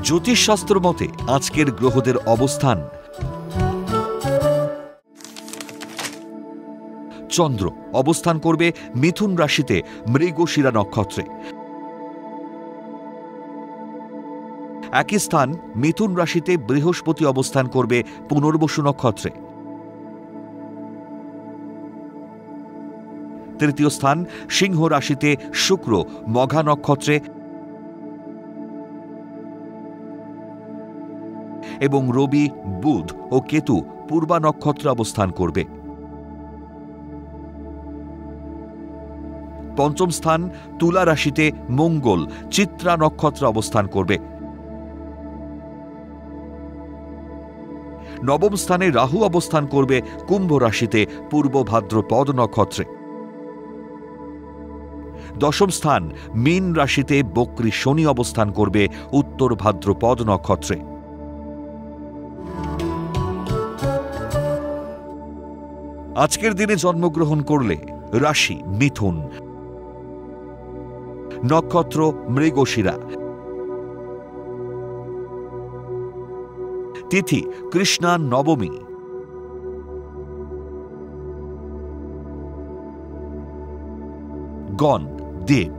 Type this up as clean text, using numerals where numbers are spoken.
জ্যোতিষশাস্ত্র মতে আজকের গ্রহদের অবস্থান: চন্দ্র অবস্থান করবে মিথুন রাশিতে মৃগশিরা নক্ষত্রে। একই স্থান মিথুন রাশিতে বৃহস্পতি অবস্থান করবে পুনর্বসু নক্ষত্রে। তৃতীয় স্থান সিংহ রাশিতে শুক্র মঘা নক্ষত্রে এবং রবি, বুধ ও কেতু পূর্বা নক্ষত্রে অবস্থান করবে। পঞ্চম স্থান তুলা রাশিতে মঙ্গল চিত্রা নক্ষত্রে অবস্থান করবে। নবম স্থানে রাহু অবস্থান করবে কুম্ভ রাশিতে পূর্ব ভাদ্রপদ নক্ষত্রে। দশম স্থান মীন রাশিতে বক্রী শনি অবস্থান করবে উত্তর ভাদ্রপদ নক্ষত্রে। আজকের দিনে জন্মগ্রহণ করলে রাশি মিথুন, নক্ষত্র মৃগশিরা, তিথি কৃষ্ণা নবমী, গণ দেব।